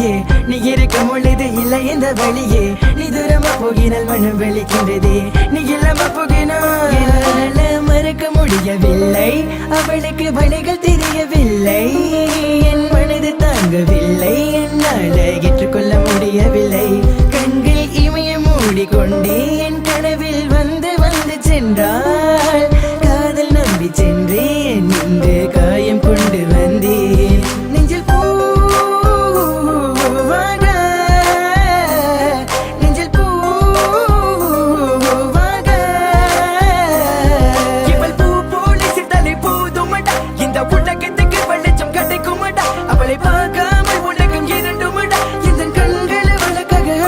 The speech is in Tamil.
வெளியே நீ இருக்கும் பொழுது இல்லை இந்த வழியே நீ தூரமா போகினால் மனம் வெளிக்கின்றதே நீ இல்லாம போகினால் என்னால மறக்க முடியவில்லை அவளுக்கு வழிகள் தெரியவில்லை என் மனது தாங்கவில்லை என்னால ஏற்றுக்கொள்ள முடியவில்லை